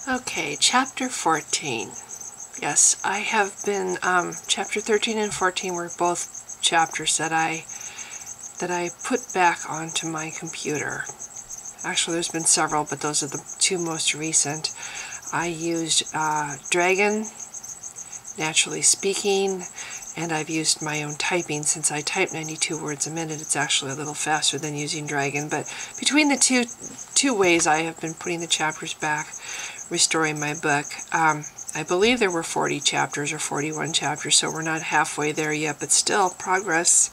Okay, chapter 14. Yes, I have been, chapter 13 and 14 were both chapters that I put back onto my computer. Actually, there's been several, but those are the two most recent. I used Dragon, Naturally Speaking, and I've used my own typing. Since I type 92 words a minute, it's actually a little faster than using Dragon. But between the two ways, I have been putting the chapters back, restoring my book. I believe there were 40 chapters or 41 chapters, so we're not halfway there yet, but still progress.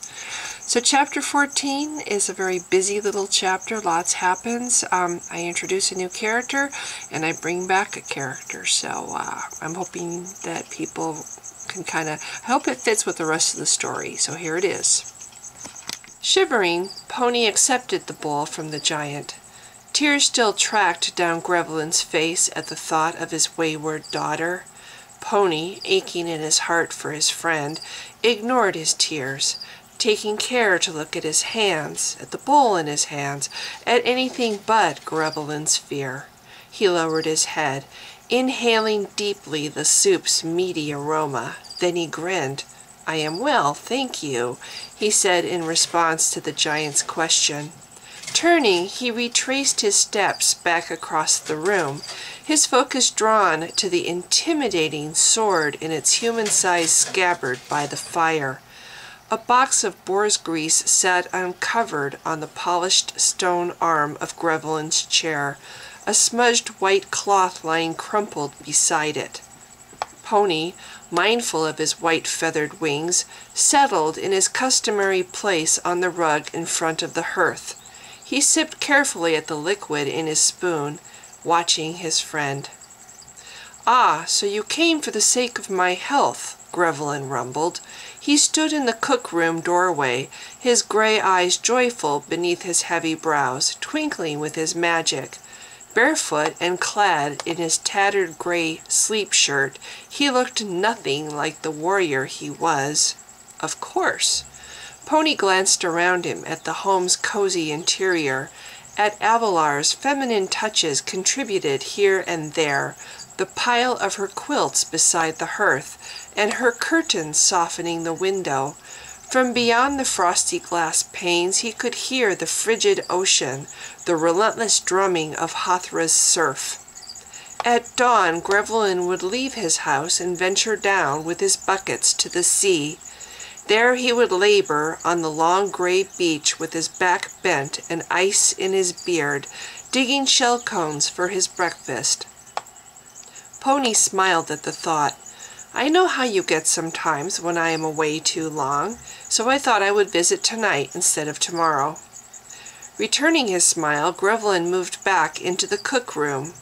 So chapter 14 is a very busy little chapter. Lots happens. I introduce a new character, and I bring back a character. So I'm hoping that people can I hope it fits with the rest of the story. So here it is. Shivering, Pony accepted the bowl from the giant. Tears still tracked down Grevlin's face at the thought of his wayward daughter. Pony, aching in his heart for his friend, ignored his tears, taking care to look at his hands, at the bowl in his hands, at anything but Grevlin's fear. He lowered his head, inhaling deeply the soup's meaty aroma. Then he grinned. "I am well, thank you," he said in response to the giant's question. Turning, he retraced his steps back across the room, his focus drawn to the intimidating sword in its human-sized scabbard by the fire. A box of boar's grease sat uncovered on the polished stone arm of Grevlin's chair, a smudged white cloth lying crumpled beside it. Pony, mindful of his white feathered wings, settled in his customary place on the rug in front of the hearth. He sipped carefully at the liquid in his spoon, watching his friend. "Ah, so you came for the sake of my health," Grevlin rumbled. He stood in the cook-room doorway, his gray eyes joyful beneath his heavy brows, twinkling with his magic. Barefoot and clad in his tattered gray sleep shirt, he looked nothing like the warrior he was. Of course. Pony glanced around him at the home's cozy interior, at Avalar's feminine touches contributed here and there, the pile of her quilts beside the hearth, and her curtains softening the window. From beyond the frosty glass panes he could hear the frigid ocean, the relentless drumming of Hathra's surf. At dawn, Grevlin would leave his house and venture down with his buckets to the sea. There he would labor on the long gray beach with his back bent and ice in his beard, digging shell cones for his breakfast. Pony smiled at the thought. "I know how you get sometimes when I am away too long, so I thought I would visit tonight instead of tomorrow." Returning his smile, Grevlin moved back into the cook-room.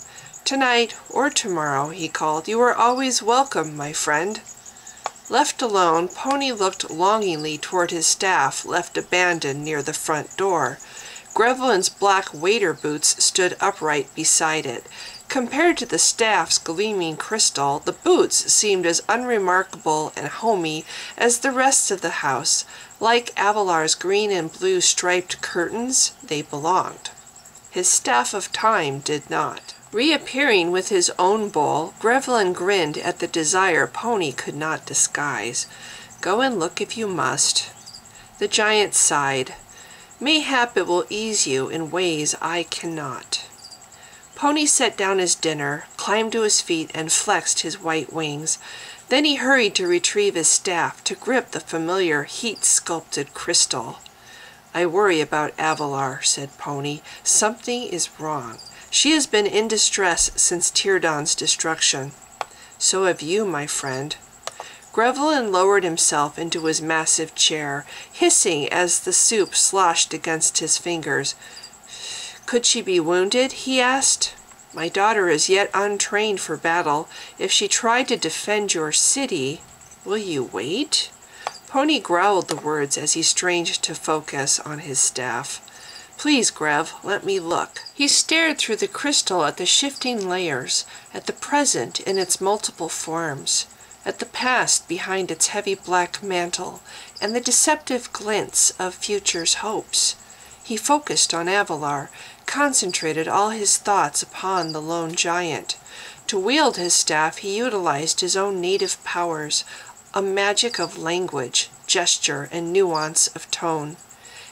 "Tonight or tomorrow," he called. "You are always welcome, my friend." Left alone, Pony looked longingly toward his staff, left abandoned near the front door. Grevlin's black waiter boots stood upright beside it. Compared to the staff's gleaming crystal, the boots seemed as unremarkable and homey as the rest of the house. Like Avalar's green and blue striped curtains, they belonged. His staff of time did not. Reappearing with his own bowl, Grevlin grinned at the desire Pony could not disguise. "Go and look if you must." The giant sighed. "Mayhap it will ease you in ways I cannot." Pony set down his dinner, climbed to his feet, and flexed his white wings. Then he hurried to retrieve his staff, to grip the familiar heat-sculpted crystal. "I worry about Avalar," said Pony. "Something is wrong. She has been in distress since Tyrdawn's destruction. So have you, my friend." Grevlin lowered himself into his massive chair, hissing as the soup sloshed against his fingers. "Could she be wounded?" he asked. "My daughter is yet untrained for battle. If she tried to defend your city, will you wait?" Pony growled the words as he strained to focus on his staff. "Please, Grev, let me look." He stared through the crystal at the shifting layers, at the present in its multiple forms, at the past behind its heavy black mantle, and the deceptive glints of future's hopes. He focused on Avalar, concentrated all his thoughts upon the lone giant. To wield his staff, he utilized his own native powers, a magic of language, gesture, and nuance of tone.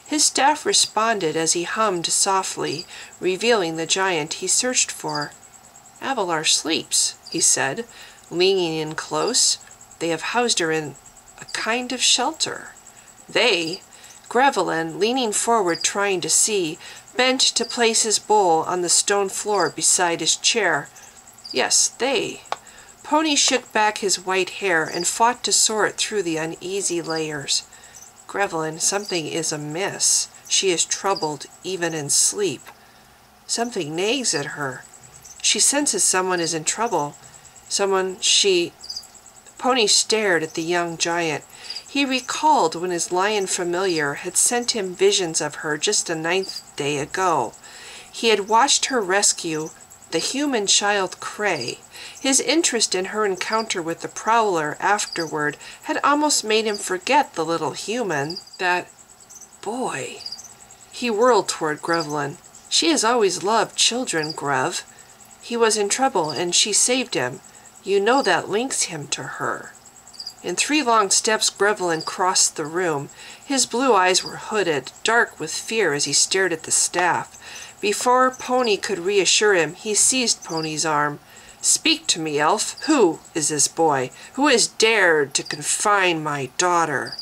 His staff responded as he hummed softly, revealing the giant he searched for. "Avalar sleeps," he said, leaning in close. "They have housed her in a kind of shelter." They? Grevelin, leaning forward trying to see, bent to place his bowl on the stone floor beside his chair. Yes, they. Pony shook back his white hair and fought to sort through the uneasy layers. "Grevelin, something is amiss. She is troubled even in sleep. Something nags at her. She senses someone is in trouble. Pony stared at the young giant. He recalled when his lion familiar had sent him visions of her just a 9th day ago. He had watched her rescue the human child Cray. His interest in her encounter with the prowler afterward had almost made him forget the little human. That boy. He whirled toward Grevelin. "She has always loved children, Grev. He was in trouble and she saved him. You know that links him to her." In 3 long steps Grevelin crossed the room. His blue eyes were hooded, dark with fear as he stared at the staff. Before Pony could reassure him, he seized Pony's arm. "Speak to me, elf. Who is this boy? Who has dared to confine my daughter?"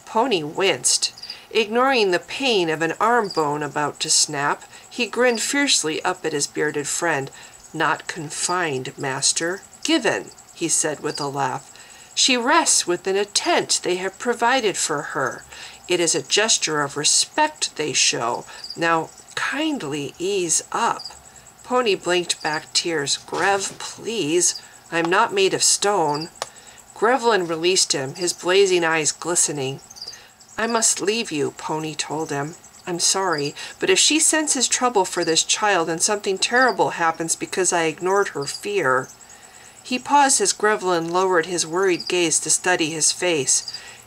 Pony winced. Ignoring the pain of an arm bone about to snap, he grinned fiercely up at his bearded friend. "Not confined, master. Given," he said with a laugh. "She rests within a tent they have provided for her. It is a gesture of respect they show. Now, kindly ease up." Pony blinked back tears. "Grev, please. I am not made of stone." Grevelin released him, his blazing eyes glistening. "I must leave you," Pony told him. "I'm sorry, but if she senses trouble for this child and something terrible happens because I ignored her fear—" He paused as Grevelin lowered his worried gaze to study his face.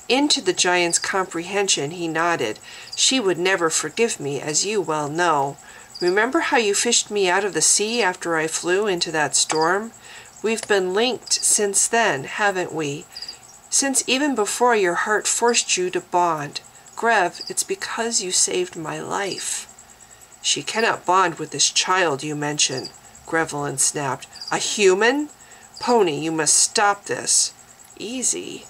Into the giant's comprehension he nodded. "She would never forgive me, as you well know. Remember how you fished me out of the sea after I flew into that storm? We've been linked since then, haven't we? Since even before your heart forced you to bond. Grev, it's because you saved my life." "She cannot bond with this child you mention," Grevelin snapped. "A human? Pony, you must stop this." "Easy."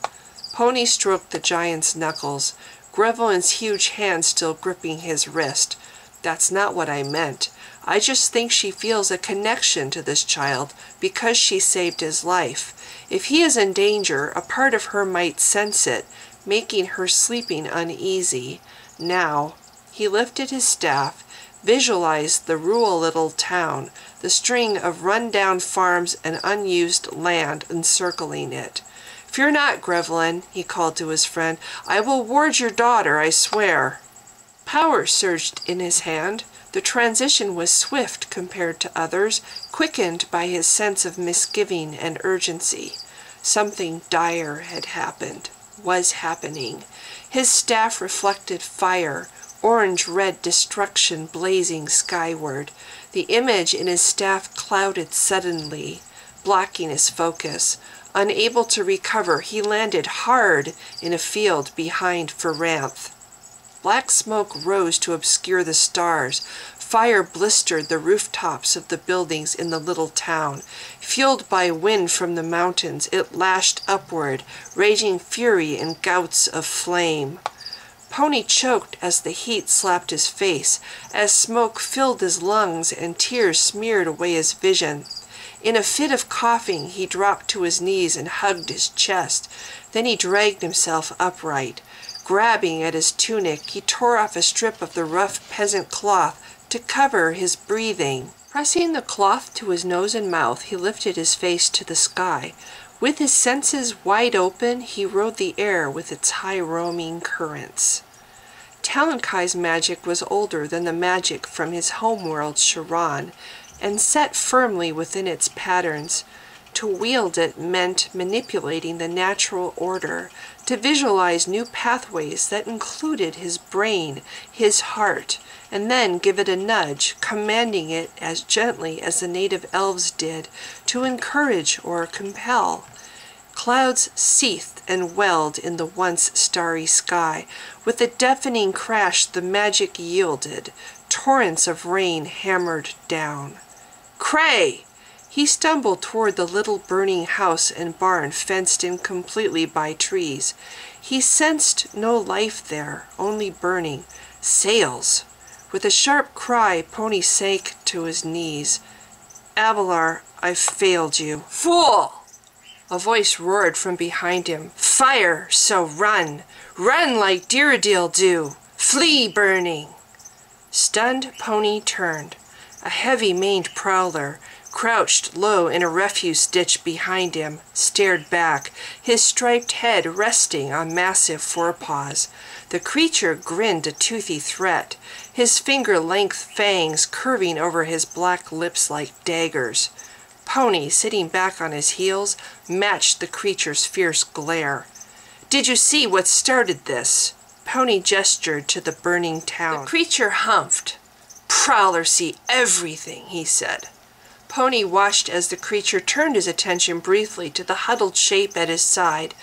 Pony stroked the giant's knuckles, Grevelin's huge hand still gripping his wrist. "That's not what I meant. I just think she feels a connection to this child because she saved his life. If he is in danger, a part of her might sense it, making her sleeping uneasy. Now," he lifted his staff, visualized the rural little town, the string of run-down farms and unused land encircling it. "Fear not, Grevelin," he called to his friend. "I will ward your daughter, I swear." Power surged in his hand. The transition was swift compared to others, quickened by his sense of misgiving and urgency. Something dire had happened, was happening. His staff reflected fire, orange-red destruction blazing skyward. The image in his staff clouded suddenly, blocking his focus. Unable to recover, he landed hard in a field behind Ferranth. Black smoke rose to obscure the stars. Fire blistered the rooftops of the buildings in the little town. Fueled by wind from the mountains, it lashed upward, raging fury in gouts of flame. Pony choked as the heat slapped his face, as smoke filled his lungs and tears smeared away his vision. In a fit of coughing, he dropped to his knees and hugged his chest. Then he dragged himself upright. Grabbing at his tunic, he tore off a strip of the rough peasant cloth to cover his breathing. Pressing the cloth to his nose and mouth, he lifted his face to the sky. With his senses wide open, he rode the air with its high-roaming currents. Talankai's magic was older than the magic from his homeworld, Sharon, and set firmly within its patterns. To wield it meant manipulating the natural order, to visualize new pathways that included his brain, his heart, and then give it a nudge, commanding it as gently as the native elves did, to encourage or compel. Clouds seethed and welled in the once starry sky. With a deafening crash the magic yielded. Torrents of rain hammered down. Cray! He stumbled toward the little burning house and barn fenced in completely by trees. He sensed no life there, only burning. Sails! With a sharp cry, Pony sank to his knees. Avalar, I've failed you. Fool! A voice roared from behind him. Fire, so run! Run like Diridail do! Flee, burning! Stunned, Pony turned. A heavy-maned prowler, crouched low in a refuse ditch behind him, stared back, his striped head resting on massive forepaws. The creature grinned a toothy threat, his finger-length fangs curving over his black lips like daggers. Pony, sitting back on his heels, matched the creature's fierce glare. Did you see what started this? Pony gestured to the burning town. The creature humphed. Prowler see everything, he said. Pony watched as the creature turned his attention briefly to the huddled shape at his side.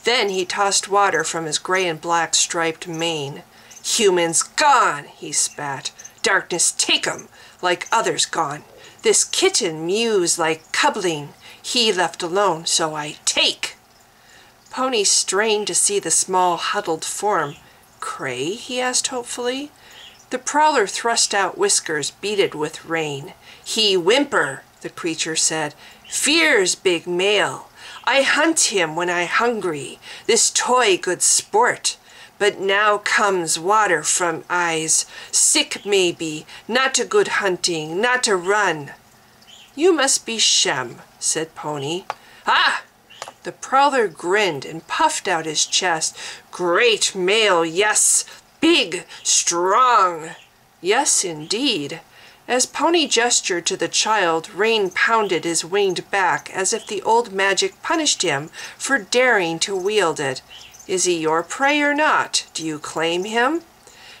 Then he tossed water from his gray and black striped mane. Humans gone, he spat. Darkness take 'em, like others gone. This kitten mews like cubbling. He left alone, so I take. Pony strained to see the small huddled form. Cray? He asked hopefully. The prowler thrust out whiskers beaded with rain. He whimper, the creature said. Fears big male. I hunt him when I hungry. This toy good sport. But now comes water from eyes. Sick maybe, not a good hunting, not a run. You must be Shem, said Pony. Ah! The prowler grinned and puffed out his chest. Great male, yes. Big, strong. Yes, indeed. As Pony gestured to the child, rain pounded his winged back as if the old magic punished him for daring to wield it. Is he your prey or not? Do you claim him?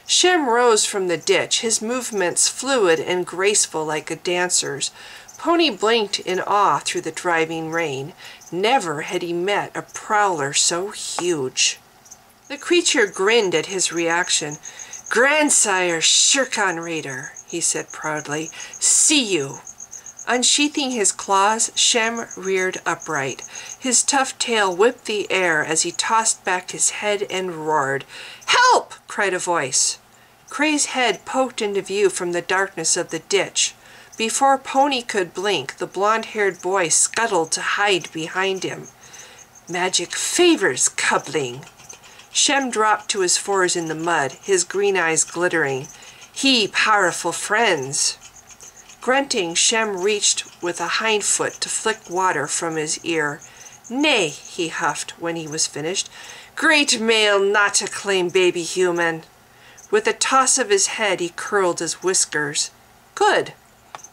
Shem rose from the ditch, his movements fluid and graceful like a dancer's. Pony blinked in awe through the driving rain. Never had he met a prowler so huge. The creature grinned at his reaction. Grandsire Shirkan Raider, he said proudly. See you. Unsheathing his claws, Shem reared upright. His tough tail whipped the air as he tossed back his head and roared. Help! Cried a voice. Cray's head poked into view from the darkness of the ditch. Before Pony could blink, the blonde-haired boy scuttled to hide behind him. Magic favors, cubbling. Shem dropped to his fours in the mud, his green eyes glittering. He powerful friends. Grunting, Shem reached with a hind foot to flick water from his ear. Nay, he huffed when he was finished. Great male not to claim baby human. With a toss of his head, he curled his whiskers. Good.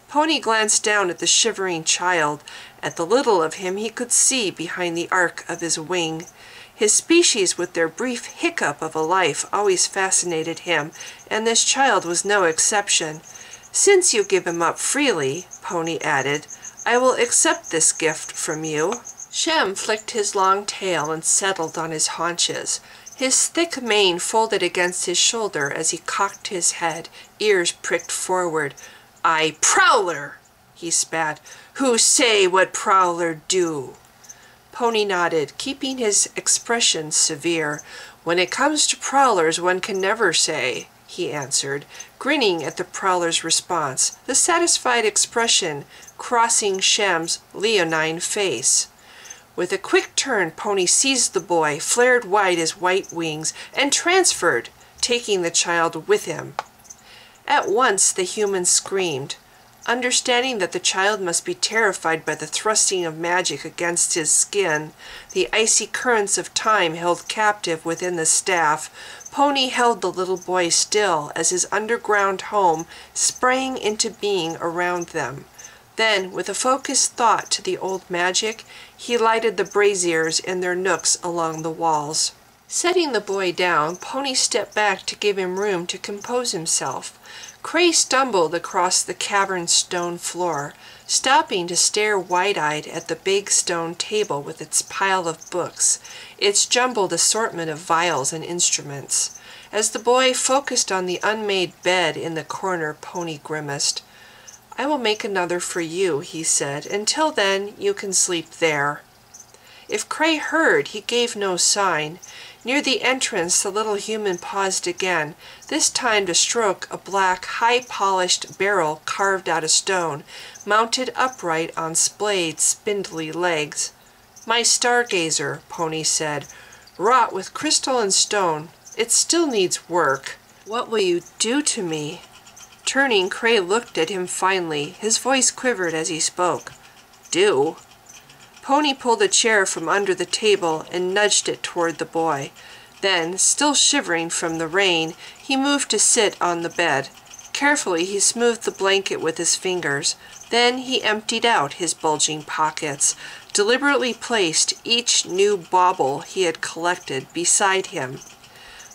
Pony glanced down at the shivering child. At the little of him he could see behind the arc of his wing. His species, with their brief hiccup of a life, always fascinated him, and this child was no exception. Since you give him up freely, Pony added, I will accept this gift from you. Shem flicked his long tail and settled on his haunches. His thick mane folded against his shoulder as he cocked his head, ears pricked forward. I prowler, he spat. Who say what prowler do? Pony nodded, keeping his expression severe. When it comes to prowlers, one can never say, he answered, grinning at the prowler's response, the satisfied expression crossing Shem's leonine face. With a quick turn, Pony seized the boy, flared wide his white wings, and transferred, taking the child with him. At once the human screamed. Understanding that the child must be terrified by the thrusting of magic against his skin, the icy currents of time held captive within the staff, Pony held the little boy still as his underground home sprang into being around them. Then, with a focused thought to the old magic, he lighted the braziers in their nooks along the walls. Setting the boy down, Pony stepped back to give him room to compose himself. Cray stumbled across the cavern's stone floor, stopping to stare wide-eyed at the big stone table with its pile of books, its jumbled assortment of vials and instruments. As the boy focused on the unmade bed in the corner, Pony grimaced. "I will make another for you," he said. "Until then, you can sleep there." If Cray heard, he gave no sign. Near the entrance, the little human paused again, this time to stroke a black, high-polished barrel carved out of stone, mounted upright on splayed, spindly legs. "My stargazer," Pony said, "wrought with crystal and stone. It still needs work. What will you do to me?" Turning, Cray looked at him finely. His voice quivered as he spoke. "Do?" Pony pulled a chair from under the table and nudged it toward the boy. Then, still shivering from the rain, he moved to sit on the bed. Carefully, he smoothed the blanket with his fingers. Then he emptied out his bulging pockets, deliberately placed each new bauble he had collected beside him.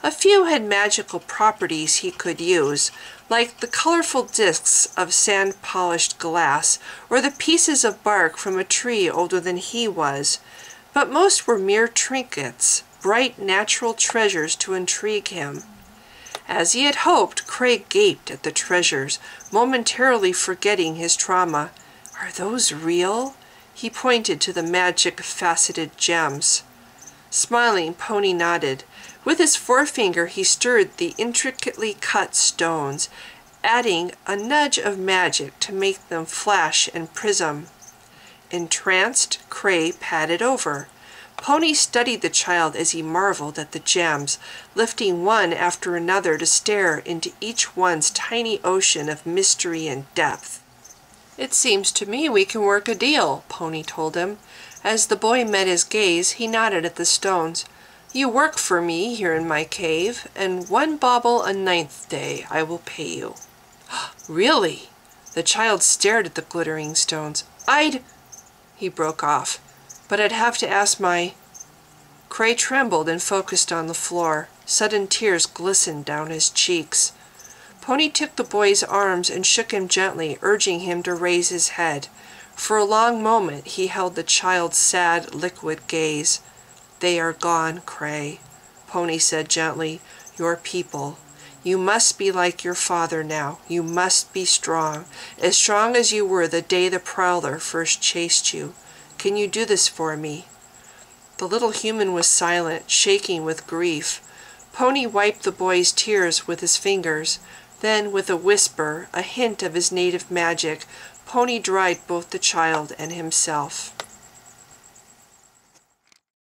A few had magical properties he could use, like the colorful discs of sand-polished glass or the pieces of bark from a tree older than he was, but most were mere trinkets, bright natural treasures to intrigue him. As he had hoped, Cray gaped at the treasures, momentarily forgetting his trauma. "Are those real?" He pointed to the magic-faceted gems. Smiling, Pony nodded. With his forefinger he stirred the intricately cut stones, adding a nudge of magic to make them flash and prism. Entranced, Cray padded over. Pony studied the child as he marveled at the gems, lifting one after another to stare into each one's tiny ocean of mystery and depth. "It seems to me we can work a deal," Pony told him. As the boy met his gaze, he nodded at the stones. "You work for me here in my cave, and 1 bauble a 9th day I will pay you." "Really?" The child stared at the glittering stones. He broke off. "But I'd have to ask my—" Cray trembled and focused on the floor. Sudden tears glistened down his cheeks. Pony took the boy's arms and shook him gently, urging him to raise his head. For a long moment he held the child's sad, liquid gaze. "They are gone, Cray," Pony said gently. "Your people. You must be like your father now. You must be strong, as strong as you were the day the Prowler first chased you. Can you do this for me?" The little human was silent, shaking with grief. Pony wiped the boy's tears with his fingers. Then, with a whisper, a hint of his native magic, Pony dried both the child and himself.